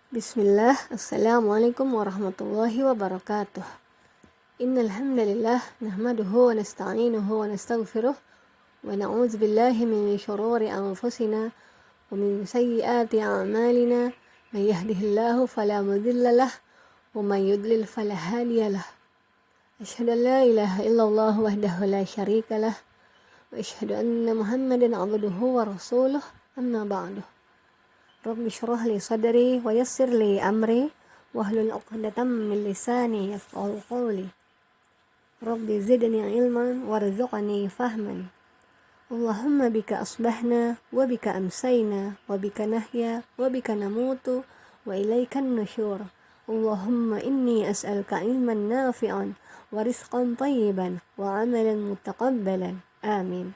Bismillah, Assalamualaikum warahmatullahi wabarakatuh. Innal hamdalillah nahmaduhu wa nasta'inuhu wa nastaghfiruh wa na'udzu billahi min shururi anfusina wa min sayyiati a'malina. May yahdihillahu fala mudilla lah wa may yudlil fala hadiya lah. Asyhadu an la ilaha illallah wahdahu la syarika lah wa asyhadu anna Muhammadan 'abduhu wa rasuluh. Amma ba'du. Rabbi syrah li sadri wa yassir li amri wahlul 'uqdatam min lisani yafqahu qawli. Rabbi zidni ilman warzuqni fahman. Allahumma bika asbahna wa bika amsayna wa bika nahya wa bika namutu wa ilaikan nusyur. Allahumma inni as'aluka ilman nafi'an wa rizqan tayyiban wa amalan mutaqabbalan. Amin.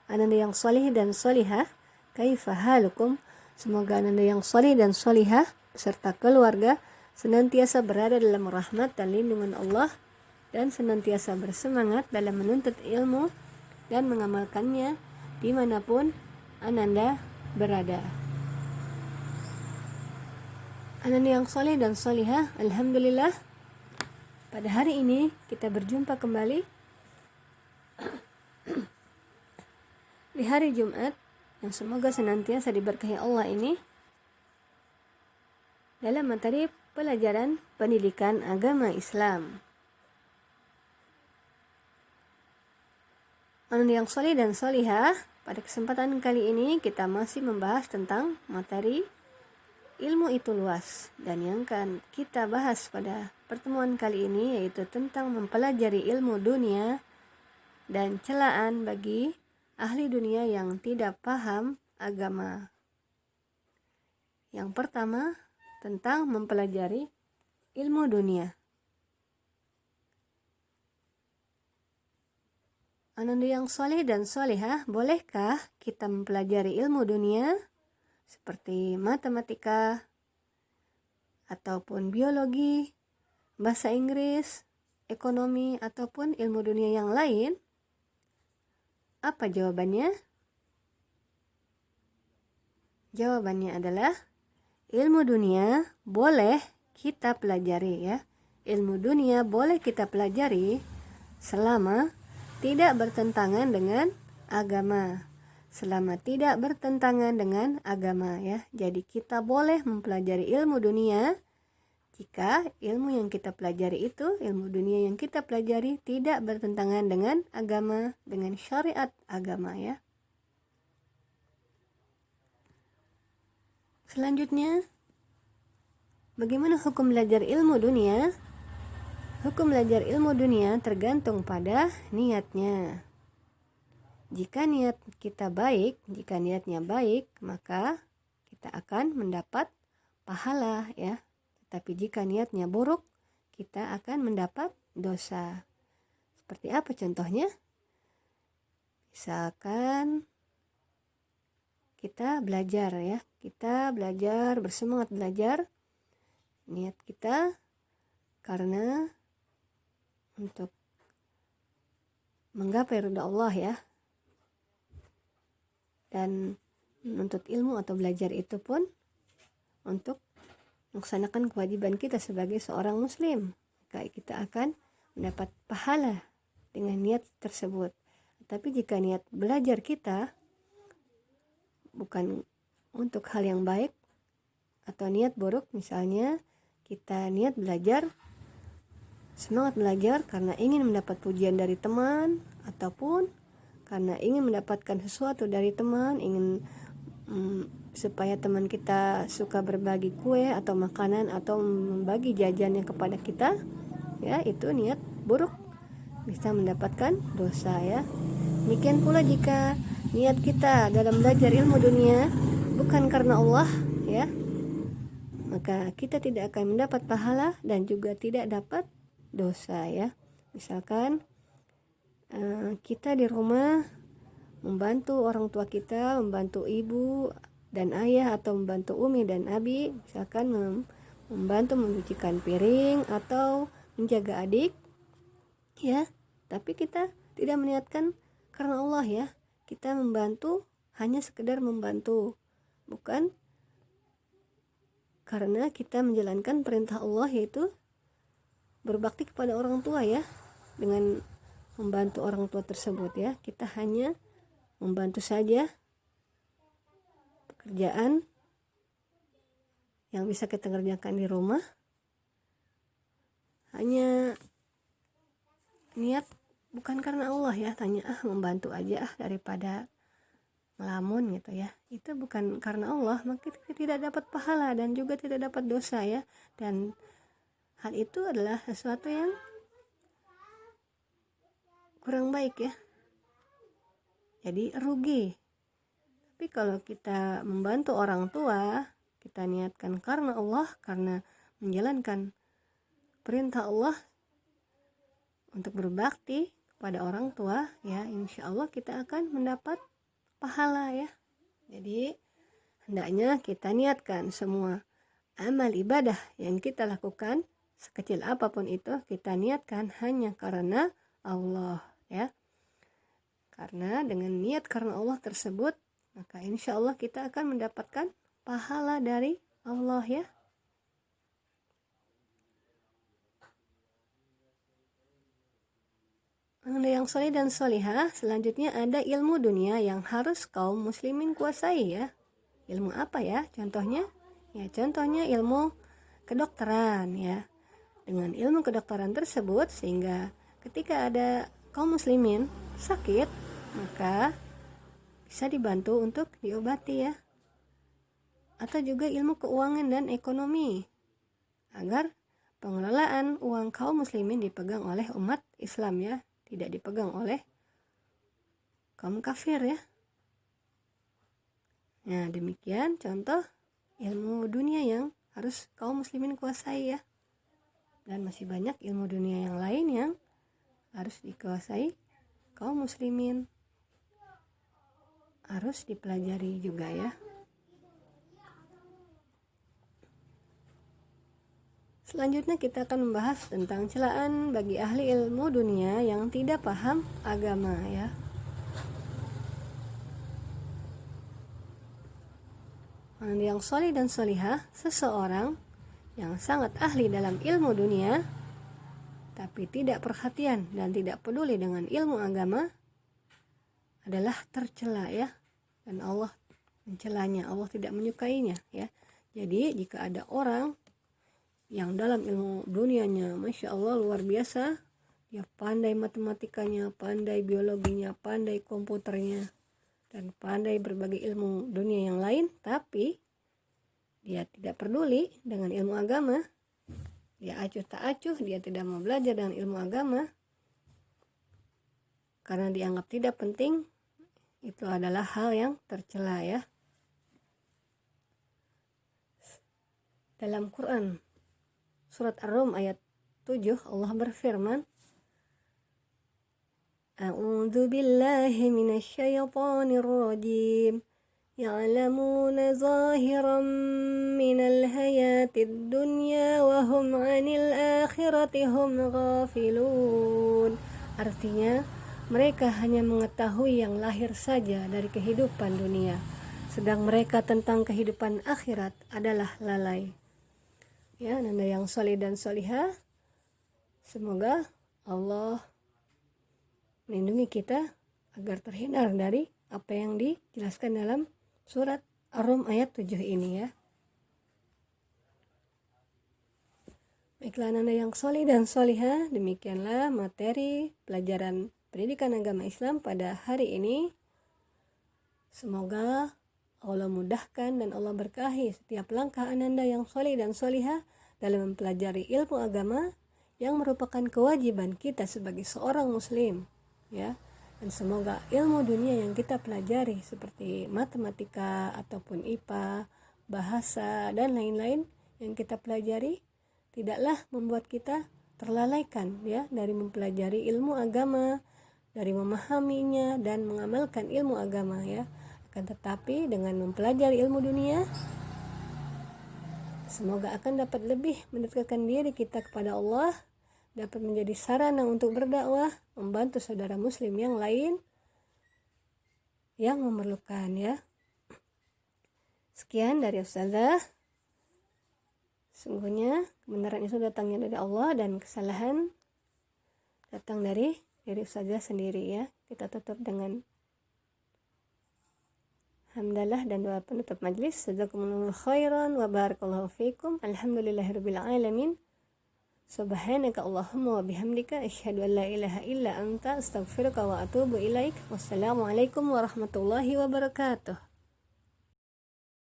Ananda yang salih dan salihah, kaifa halukum? Semoga Anda yang salih dan salihah beserta keluarga senantiasa berada dalam rahmat dan lindungan Allah dan senantiasa bersemangat dalam menuntut ilmu dan mengamalkannya dimanapun Ananda berada. Ananda yang salih dan salihah, alhamdulillah pada hari ini kita berjumpa kembali di hari Jumat yang semoga senantiasa diberkahi Allah ini dalam materi pelajaran pendidikan agama Islam. Anda yang salih dan salihah, pada kesempatan kali ini kita masih membahas tentang materi ilmu itu luas, dan yang akan kita bahas pada pertemuan kali ini yaitu tentang mempelajari ilmu dunia dan celaan bagi ahli dunia yang tidak paham agama. Yang pertama, tentang mempelajari ilmu dunia. Ananda yang saleh dan salihah, bolehkah kita mempelajari ilmu dunia seperti matematika ataupun biologi, bahasa Inggris, ekonomi ataupun ilmu dunia yang lain? Apa jawabannya? Jawabannya adalah ilmu dunia boleh kita pelajari ya. Ilmu dunia boleh kita pelajari selama tidak bertentangan dengan agama. Selama tidak bertentangan dengan agama ya. Jadi kita boleh mempelajari ilmu dunia jika ilmu yang kita pelajari itu, ilmu dunia yang kita pelajari tidak bertentangan dengan agama, dengan syariat agama ya. Selanjutnya, bagaimana hukum belajar ilmu dunia? Hukum belajar ilmu dunia tergantung pada niatnya. Jika niat kita baik, jika niatnya baik, maka kita akan mendapat pahala ya. Tapi jika niatnya buruk, kita akan mendapat dosa. Seperti apa contohnya? Misalkan kita belajar ya, kita belajar, bersemangat belajar. Niat kita karena untuk menggapai ridha Allah ya. Dan menuntut ilmu atau belajar itu pun untuk melaksanakan kewajiban kita sebagai seorang muslim, maka kita akan mendapat pahala dengan niat tersebut. Tapi jika niat belajar kita bukan untuk hal yang baik atau niat buruk, misalnya kita niat belajar, semangat belajar karena ingin mendapat pujian dari teman ataupun karena ingin mendapatkan sesuatu dari teman, ingin supaya teman kita suka berbagi kue atau makanan atau membagi jajannya kepada kita ya, itu niat buruk, bisa mendapatkan dosa ya. Demikian pula jika niat kita dalam belajar ilmu dunia bukan karena Allah ya, maka kita tidak akan mendapat pahala dan juga tidak dapat dosa ya. Misalkan kita di rumah membantu orang tua kita, membantu ibu dan ayah atau membantu umi dan abi, misalkan membantu mencucikan piring atau menjaga adik ya, tapi kita tidak meniatkan karena Allah ya. Kita membantu hanya sekedar membantu, bukan karena kita menjalankan perintah Allah, yaitu berbakti kepada orang tua ya. Dengan membantu orang tua tersebut ya, kita hanya membantu saja pekerjaan yang bisa kita kerjakan di rumah, hanya niat bukan karena Allah ya, tanya membantu aja daripada ngelamun gitu ya, itu bukan karena Allah, maka kita tidak dapat pahala dan juga tidak dapat dosa ya. Dan hal itu adalah sesuatu yang kurang baik ya, jadi rugi. Tapi kalau kita membantu orang tua, kita niatkan karena Allah, karena menjalankan perintah Allah untuk berbakti kepada orang tua ya, insya Allah kita akan mendapat pahala ya. Jadi hendaknya kita niatkan semua amal ibadah yang kita lakukan, sekecil apapun itu, kita niatkan hanya karena Allah ya. Karena dengan niat karena Allah tersebut, maka insya Allah kita akan mendapatkan pahala dari Allah ya. Anda yang soleh dan solihah, selanjutnya ada ilmu dunia yang harus kaum muslimin kuasai ya. Ilmu apa ya? Contohnya ilmu kedokteran ya. Dengan ilmu kedokteran tersebut, sehingga ketika ada kaum muslimin sakit, maka bisa dibantu untuk diobati ya. Atau juga ilmu keuangan dan ekonomi, agar pengelolaan uang kaum muslimin dipegang oleh umat Islam ya, tidak dipegang oleh kaum kafir ya. Nah, demikian contoh ilmu dunia yang harus kaum muslimin kuasai ya. Dan masih banyak ilmu dunia yang lain yang harus dikuasai kaum muslimin, harus dipelajari juga ya. Selanjutnya kita akan membahas tentang celaan bagi ahli ilmu dunia yang tidak paham agama ya. Orang yang soleh dan solihah, seseorang yang sangat ahli dalam ilmu dunia tapi tidak perhatian dan tidak peduli dengan ilmu agama adalah tercela ya, dan Allah mencelanya, Allah tidak menyukainya ya. Jadi jika ada orang yang dalam ilmu dunianya Masya Allah luar biasa, dia pandai matematikanya, pandai biologinya, pandai komputernya, dan pandai berbagai ilmu dunia yang lain, tapi dia tidak peduli dengan ilmu agama, dia acuh tak acuh, dia tidak mau belajar dengan ilmu agama karena dianggap tidak penting, itu adalah hal yang tercela ya. Dalam Quran surat Ar-Rum ayat 7 Allah berfirman, A'udzu billahi minasyaitonir rajim. Ya'lamuna zahiran minal hayatid dunya wa hum 'anil akhirati hum ghafilun. Artinya, mereka hanya mengetahui yang lahir saja dari kehidupan dunia, sedang mereka tentang kehidupan akhirat adalah lalai. Ya, Anda yang soleh dan solihah, semoga Allah melindungi kita agar terhindar dari apa yang dijelaskan dalam surat Ar-Rum ayat 7 ini ya. Baiklah Anda yang soleh dan solihah, demikianlah materi pelajaran pendidikan agama Islam pada hari ini. Semoga Allah mudahkan dan Allah berkahi setiap langkah Anda yang soleh dan solihah dalam mempelajari ilmu agama yang merupakan kewajiban kita sebagai seorang muslim ya. Dan semoga ilmu dunia yang kita pelajari seperti matematika ataupun IPA, bahasa dan lain-lain yang kita pelajari tidaklah membuat kita terlalaikan ya dari mempelajari ilmu agama, dari memahaminya dan mengamalkan ilmu agama ya. Akan tetapi dengan mempelajari ilmu dunia, semoga akan dapat lebih mendekatkan diri kita kepada Allah, dapat menjadi sarana untuk berdakwah, membantu saudara muslim yang lain yang memerlukan ya. Sekian dari Ustazah. Sungguhnya kebenaran itu datangnya dari Allah dan kesalahan datang dari diri saja sendiri ya. Kita tutup dengan hamdalah dan doa penutup majlis. Jazakumullahu khairan wa barakallahu fikum. Alhamdulillahirabbil alamin. Subhanaka Allahumma wa bihamdika asyhadu an la ilaha illa anta astaghfiruka wa atubu ilaik. Wassalamualaikum warahmatullahi wabarakatuh.